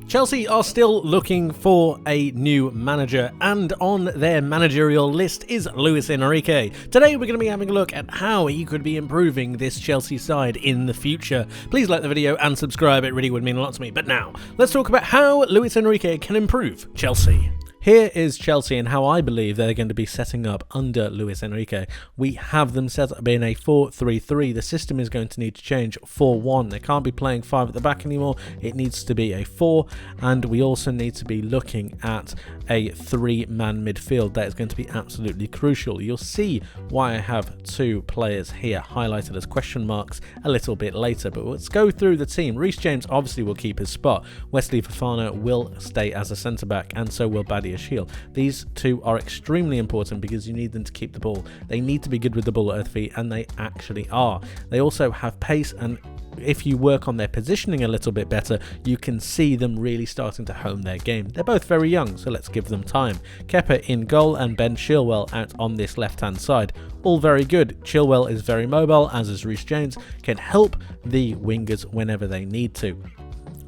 Chelsea are still looking for a new manager, and on their managerial list is Luis Enrique. Today we're going to be having a look at how he could be improving this Chelsea side in the future. Please like the video and subscribe, it really would mean a lot to me. But now, let's talk about how Luis Enrique can improve Chelsea. Here is Chelsea and how I believe they're going to be setting up under Luis Enrique. We have them set up in a 4-3-3. The system is going to need to change 4-1. They can't be playing 5 at the back anymore. It needs to be a 4, and we also need to be looking at a 3-man midfield. That is going to be absolutely crucial. You'll see why I have 2 players here highlighted as question marks a little bit later, but let's go through the team. Reece James obviously will keep his spot. Wesley Fofana will stay as a centre-back, and so will Badia Shield. These 2 are extremely important because you need them to keep the ball. They need to be good with the ball at their feet, and they actually are. They also have pace, and if you work on their positioning a little bit better, you can see them really starting to hone their game. They're both very young, so let's give them time. Kepa in goal and Ben Chilwell out on this left-hand side. All very good. Chilwell is very mobile, as is Reece James, can help the wingers whenever they need to.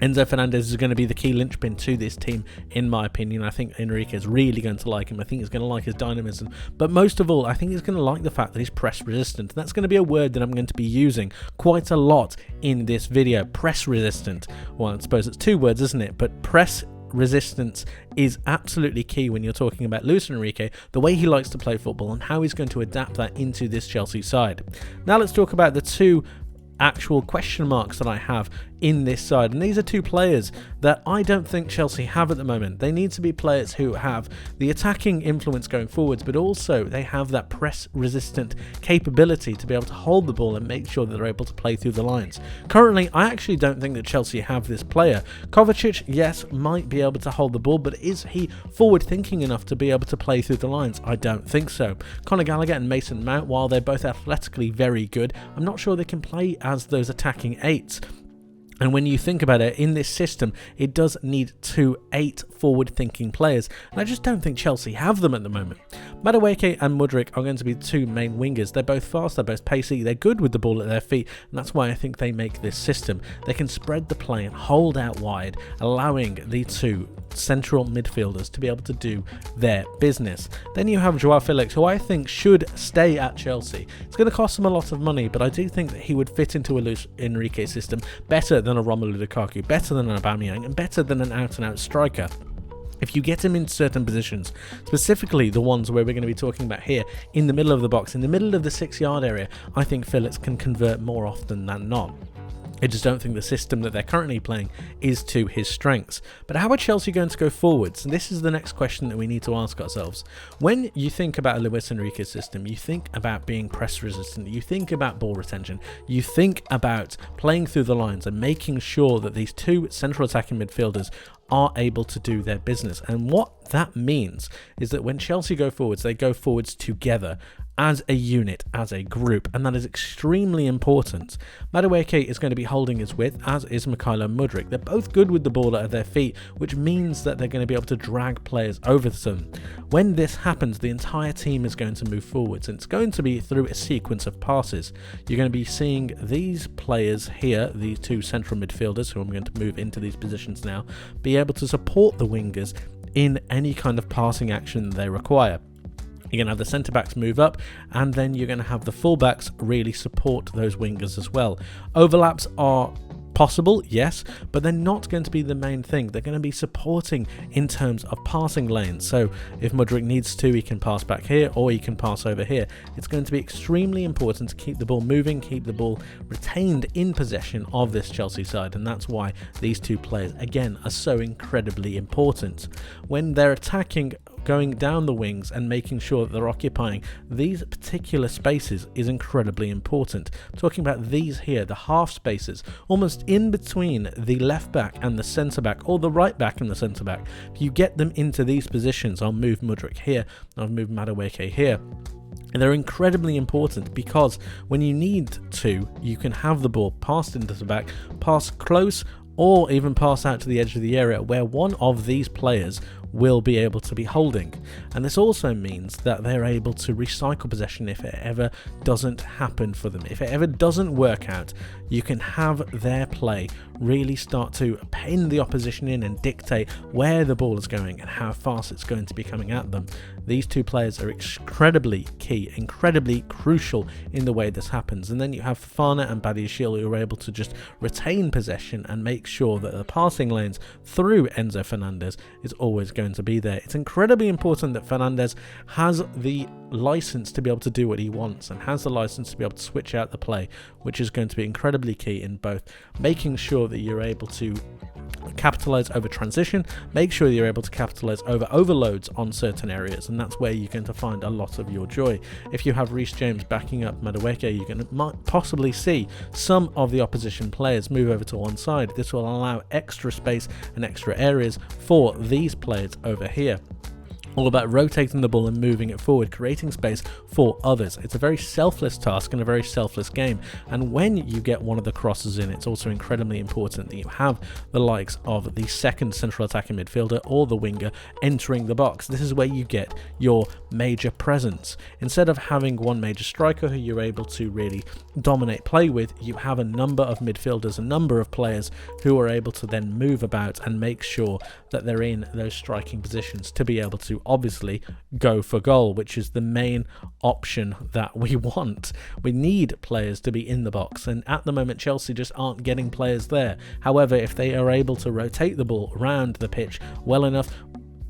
Enzo Fernandez is going to be the key linchpin to this team, in my opinion. I think Enrique is really going to like him. I think he's going to like his dynamism. But most of all, I think he's going to like the fact that he's press resistant. That's going to be a word that I'm going to be using quite a lot in this video. Press resistant. Well, I suppose it's 2 words, isn't it? But press resistance is absolutely key when you're talking about Luis Enrique, the way he likes to play football and how he's going to adapt that into this Chelsea side. Now let's talk about the 2 actual question marks that I have in this side, and these are 2 players that I don't think Chelsea have at the moment. They need to be players who have the attacking influence going forwards, but also they have that press resistant capability to be able to hold the ball and make sure that they're able to play through the lines. Currently, I actually don't think that Chelsea have this player. Kovacic, yes, might be able to hold the ball, but is he forward thinking enough to be able to play through the lines? I don't think so. Conor Gallagher and Mason Mount, while they're both athletically very good, I'm not sure they can play as those attacking 8s. And when you think about it, in this system, it does need 2 8 forward-thinking players, and I just don't think Chelsea have them at the moment. Madueke and Mudryk are going to be 2 main wingers. They're both fast, they're both pacey, they're good with the ball at their feet, and that's why I think they make this system. They can spread the play and hold out wide, allowing the 2 central midfielders to be able to do their business. Then you have Joao Felix, who I think should stay at Chelsea. It's going to cost him a lot of money, but I do think that he would fit into a Luis Enrique system better than a Romelu Lukaku, better than an Aubameyang, and better than an out-and-out striker. If you get him in certain positions, specifically the ones where we're going to be talking about here, in the middle of the box, in the middle of the 6-yard area, I think Felix can convert more often than not. I just don't think the system that they're currently playing is to his strengths. But how are Chelsea going to go forwards? And this is the next question that we need to ask ourselves. When you think about a Luis Enrique system, you think about being press resistant, you think about ball retention, you think about playing through the lines and making sure that these 2 central attacking midfielders are able to do their business. And what that means is that when Chelsea go forwards, they go forwards together, as a unit, as a group, and that is extremely important. Madueke is going to be holding his width, as is Mykhailo Mudryk. They're both good with the ball at their feet, which means that they're going to be able to drag players over them. When this happens, the entire team is going to move forwards, and it's going to be through a sequence of passes. You're going to be seeing these players here, these 2 central midfielders, who I'm going to move into these positions now, be able to support the wingers in any kind of passing action they require. You're going to have the centre-backs move up, and then you're going to have the full-backs really support those wingers as well. Overlaps are possible, yes, but they're not going to be the main thing. They're going to be supporting in terms of passing lanes. So if Mudryk needs to, he can pass back here, or he can pass over here. It's going to be extremely important to keep the ball moving, keep the ball retained in possession of this Chelsea side, and that's why these 2 players, again, are so incredibly important. When they're attacking, going down the wings and making sure that they're occupying these particular spaces is incredibly important. Talking about these here, the half spaces, almost in between the left back and the centre back, or the right back and the centre back. If you get them into these positions, I'll move Mudryk here, I'll move Madueke here. And they're incredibly important because when you need to, you can have the ball passed into the back, pass close, or even pass out to the edge of the area where one of these players will be able to be holding. And this also means that they're able to recycle possession if it ever doesn't happen for them. If it ever doesn't work out, you can have their play really start to pin the opposition in and dictate where the ball is going and how fast it's going to be coming at them. These two players are incredibly key, incredibly crucial in the way this happens. And then you have Fofana and Badiashile who are able to just retain possession and make sure that the passing lanes through Enzo Fernandez is always going to be there. It's incredibly important that Fernandez has the license to be able to do what he wants and has the license to be able to switch out the play, which is going to be incredibly key in both making sure that you're able to capitalize over transition, make sure you're able to capitalize over overloads on certain areas, and that's where you're going to find a lot of your joy. If you have Reece James backing up Madueke, you might possibly see some of the opposition players move over to one side. This will allow extra space and extra areas for these players over here. All about rotating the ball and moving it forward, creating space for others. It's a very selfless task and a very selfless game. And when you get one of the crosses in, it's also incredibly important that you have the likes of the second central attacking midfielder or the winger entering the box. This is where you get your major presence. Instead of having one major striker who you're able to really dominate play with, you have a number of midfielders, a number of players who are able to then move about and make sure that they're in those striking positions to be able to obviously go for goal, which is the main option that we want. We need players to be in the box, and at the moment Chelsea just aren't getting players there. However, if they are able to rotate the ball around the pitch well enough,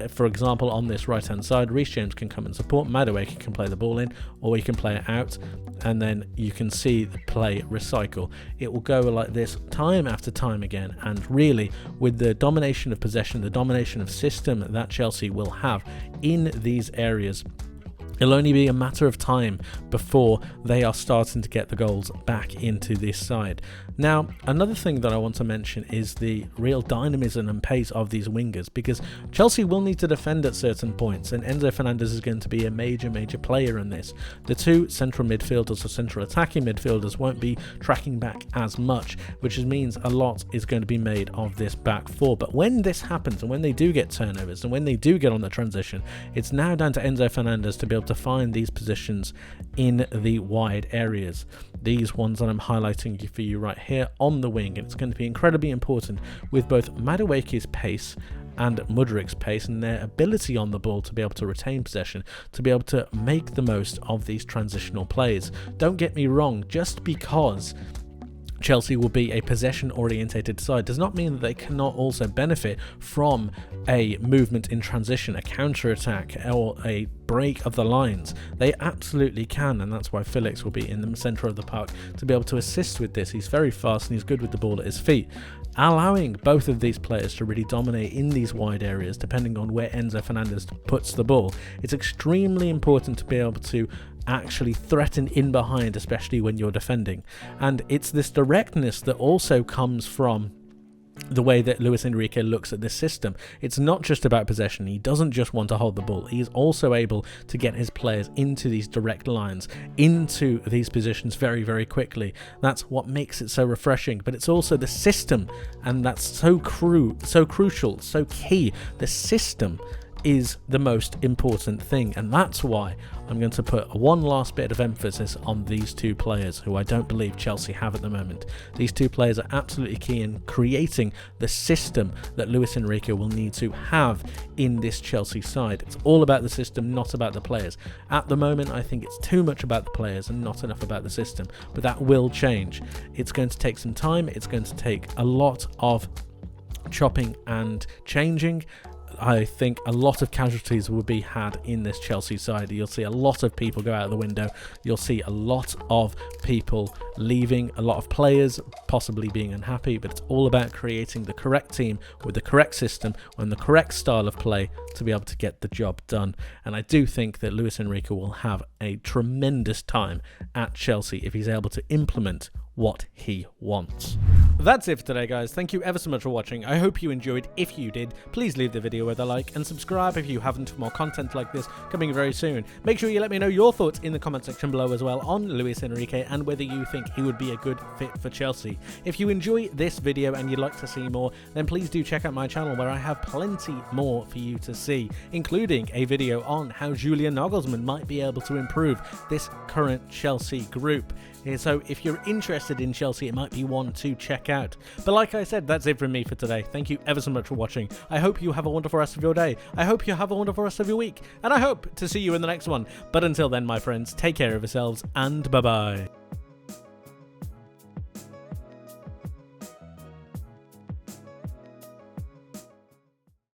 for example, on this right hand side, Reece James can come and support, Madueke can play the ball in, or he can play it out, and then you can see the play recycle. It will go like this time after time again, and really with the domination of possession, the domination of system that Chelsea will have in these areas, it'll only be a matter of time before they are starting to get the goals back into this side. Now, another thing that I want to mention is the real dynamism and pace of these wingers, because Chelsea will need to defend at certain points, and Enzo Fernandez is going to be a major player in this. The two central midfielders or central attacking midfielders won't be tracking back as much, which means a lot is going to be made of this back four. But when this happens, and when they do get turnovers, and when they do get on the transition, it's now down to Enzo Fernandez to be able to find these positions in the wide areas. These ones that I'm highlighting for you right here on the wing, and it's going to be incredibly important with both Madueke's pace and Mudrik's pace and their ability on the ball to be able to retain possession, to be able to make the most of these transitional plays. Don't get me wrong, just because Chelsea will be a possession-orientated side does not mean that they cannot also benefit from a movement in transition, a counter-attack, or a break of the lines. They absolutely can, and that's why Felix will be in the centre of the park to be able to assist with this. He's very fast and he's good with the ball at his feet. Allowing both of these players to really dominate in these wide areas, depending on where Enzo Fernandez puts the ball, it's extremely important to be able to actually threaten in behind, especially when you're defending. And it's this directness that also comes from the way that Luis Enrique looks at this system. It's not just about possession. He doesn't just want to hold the ball. He is also able to get his players into these direct lines, into these positions very quickly. That's what makes it so refreshing. But it's also the system, and that's so crucial, so key. The system is the most important thing, and that's why I'm going to put one last bit of emphasis on these two players who I don't believe Chelsea have at the moment. These two players are absolutely key in creating the system that Luis Enrique will need to have in this Chelsea side. It's all about the system, not about the players. At the moment, I think it's too much about the players and not enough about the system, but that will change. It's going to take some time. It's going to take a lot of chopping and changing. I think a lot of casualties will be had in this Chelsea side. You'll see a lot of people go out of the window. You'll see a lot of people leaving, a lot of players possibly being unhappy, but it's all about creating the correct team with the correct system and the correct style of play to be able to get the job done. And I do think that Luis Enrique will have a tremendous time at Chelsea if he's able to implement what he wants. That's it for today, guys. Thank you ever so much for watching. I hope you enjoyed. If you did, please leave the video with a like and subscribe if you haven't, for more content like this coming very soon. Make sure you let me know your thoughts in the comment section below as well on Luis Enrique and whether you think he would be a good fit for Chelsea. If you enjoy this video and you'd like to see more, then please do check out my channel where I have plenty more for you to see, including a video on how Julian Nagelsmann might be able to improve this current Chelsea group. So if you're interested in Chelsea, it might be one to check out. But like I said, that's it from me for today. Thank you ever so much for watching. I hope you have a wonderful rest of your day. I hope you have a wonderful rest of your week. And I hope to see you in the next one. But until then, my friends, take care of yourselves and bye-bye.